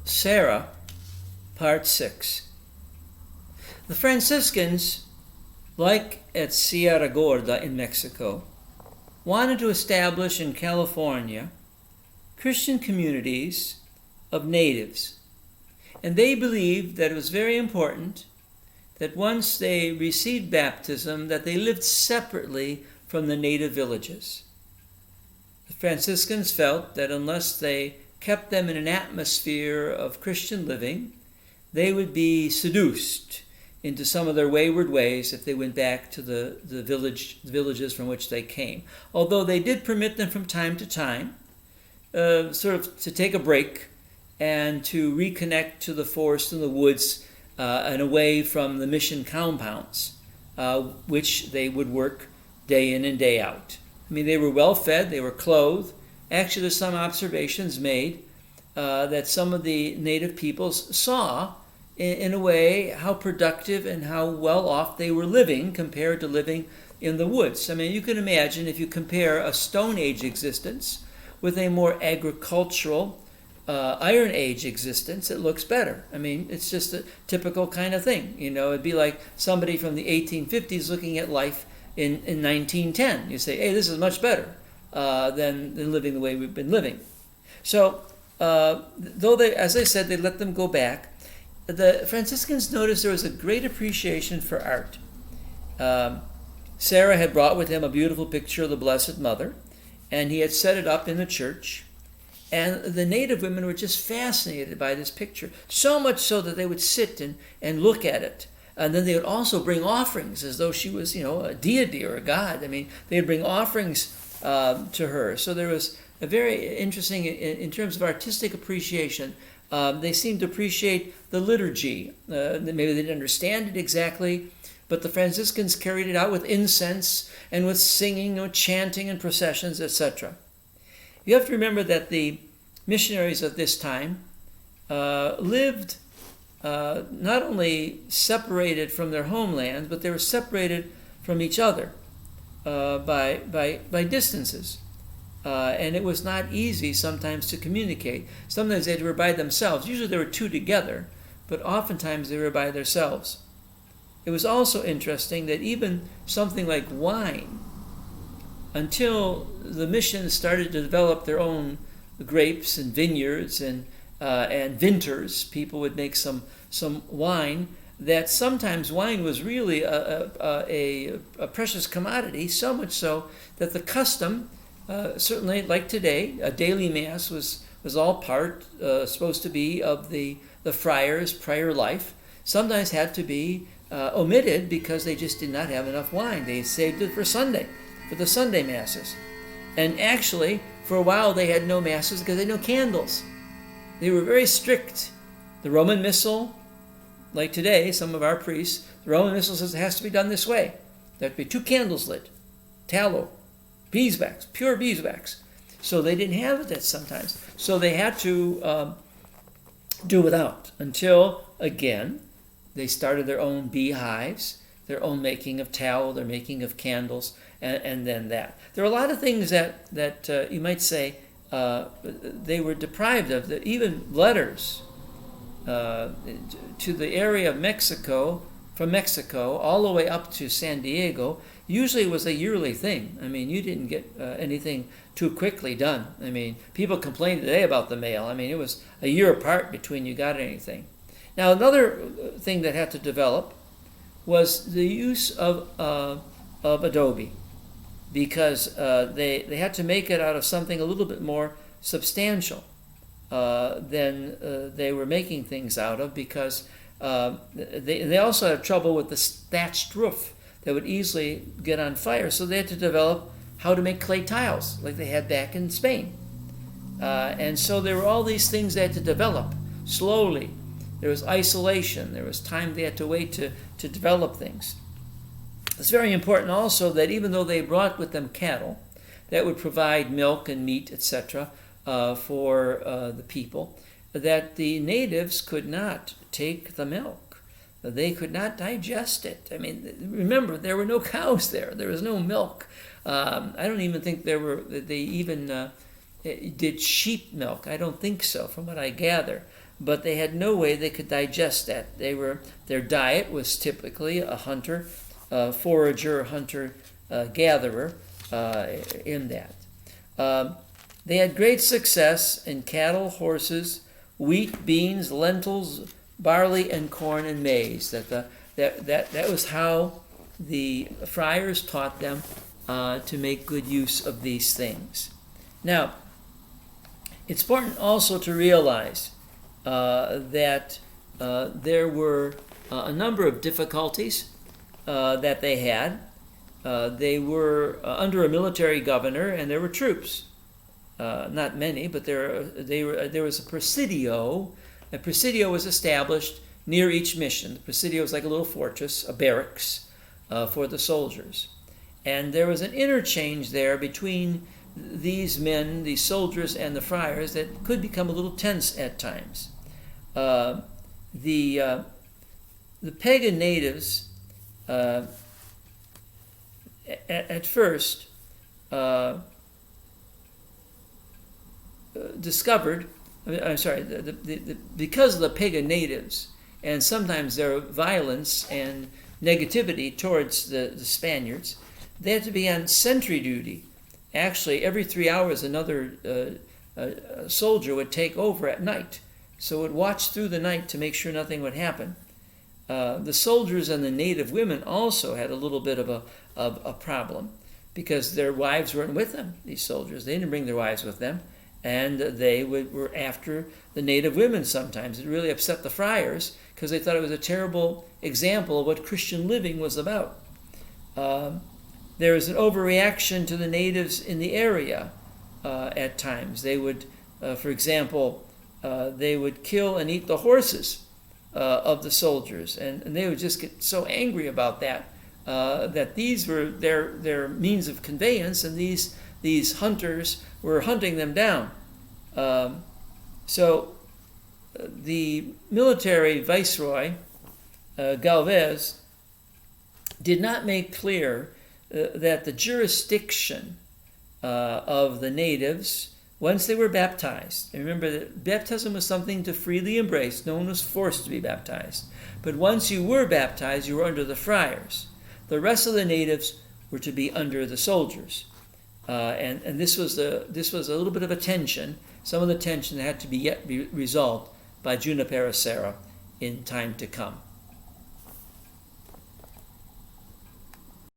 Serra, Part 6. The Franciscans, like at Sierra Gorda in Mexico, wanted to establish in California Christian communities of natives. And they believed that it was very important that once they received baptism, that they lived separately from the native villages. The Franciscans felt that unless they kept them in an atmosphere of Christian living, they would be seduced into some of their wayward ways if they went back to the villages from which they came. Although they did permit them from time to time, sort of to take a break and to reconnect to the forest and the woods and away from the mission compounds, which they would work day in and day out. I mean, they were well fed, they were clothed. Actually, there's some observations made that some of the native peoples saw, in a way, how productive and how well off they were living compared to living in the woods. I mean, you can imagine if you compare a Stone Age existence with a more agricultural Iron Age existence, it looks better. I mean, it's just a typical kind of thing. You know, it'd be like somebody from the 1850s looking at life in 1910. You say, hey, this is much better than living the way we've been living. So, though they, as I said, they let them go back, the Franciscans noticed there was a great appreciation for art. Serra had brought with him a beautiful picture of the Blessed Mother, and he had set it up in the church. And the native women were just fascinated by this picture, so much so that they would sit and look at it. And then they would also bring offerings as though she was, a deity or a god. I mean, they would bring offerings to her. So there was a very interesting, in terms of artistic appreciation, they seemed to appreciate the liturgy. Maybe they didn't understand it exactly, but the Franciscans carried it out with incense and with singing, chanting and processions, etc. You have to remember that the missionaries of this time lived not only separated from their homelands, but they were separated from each other by distances. And it was not easy sometimes to communicate. Sometimes they were by themselves. Usually there were two together, but oftentimes they were by themselves. It was also interesting that even something like wine, until the mission started to develop their own grapes and vineyards and vintners, people would make some wine, that sometimes wine was really a precious commodity, so much so that the custom, certainly like today, a daily mass was all part, supposed to be, of the friars' prior life, sometimes had to be omitted because they just did not have enough wine. They saved it for Sunday, for the Sunday masses. And actually, for a while they had no masses because they had no candles. They were very strict. The Roman Missal, like today, some of our priests, the Roman Missal says it has to be done this way. There have to be 2 candles lit, tallow, beeswax, pure beeswax. So they didn't have that sometimes. So they had to do without until, again, they started their own beehives, their own making of tallow, their making of candles, and then that. There are a lot of things that you might say they were deprived of. Even letters to the area of Mexico, from Mexico all the way up to San Diego, usually it was a yearly thing. I mean, you didn't get anything too quickly done. I mean, people complain today about the mail. I mean, it was a year apart between you got anything. Now, another thing that had to develop was the use of adobe, because they had to make it out of something a little bit more substantial than they were making things out of, because they also had trouble with the thatched roof that would easily get on fire. So they had to develop how to make clay tiles like they had back in Spain. And so there were all these things they had to develop slowly. There was isolation. There was time they had to wait to develop things. It's very important also that even though they brought with them cattle that would provide milk and meat, etc., for the people, that the natives could not take the milk. They could not digest it. I mean, remember, there were no cows there. There was no milk. I don't even think they even did sheep milk. I don't think so, from what I gather. But they had no way they could digest that. Their diet was typically a hunter, forager, hunter, gatherer in that. They had great success in cattle, horses, wheat, beans, lentils, barley, and corn and maize. That was how the friars taught them to make good use of these things. Now, it's important also to realize that there were a number of difficulties that they had. They were under a military governor, and there were troops. Not many, but there was a presidio. A presidio was established near each mission. The presidio was like a little fortress, a barracks for the soldiers. And there was an interchange there between these men, these soldiers, and the friars that could become a little tense at times. The pagan natives at first discovered, because of the pagan natives and sometimes their violence and negativity towards the Spaniards, they had to be on sentry duty. Actually, every 3 hours another soldier would take over at night. So would watch through the night to make sure nothing would happen. The soldiers and the native women also had a little bit of a problem because their wives weren't with them, these soldiers. They didn't bring their wives with them, and they were after the native women sometimes. It really upset the friars because they thought it was a terrible example of what Christian living was about. There was an overreaction to the natives in the area at times. They would, for example, they would kill and eat the horses of the soldiers, and they would just get so angry about that, that these were their means of conveyance, and these hunters were hunting them down. So the military viceroy, Galvez, did not make clear that the jurisdiction of the natives, once they were baptized, and remember that baptism was something to freely embrace. No one was forced to be baptized. But once you were baptized, you were under the friars. The rest of the natives were to be under the soldiers. And this was a little bit of a tension. Some of the tension had to be resolved by Junipero Serra in time to come.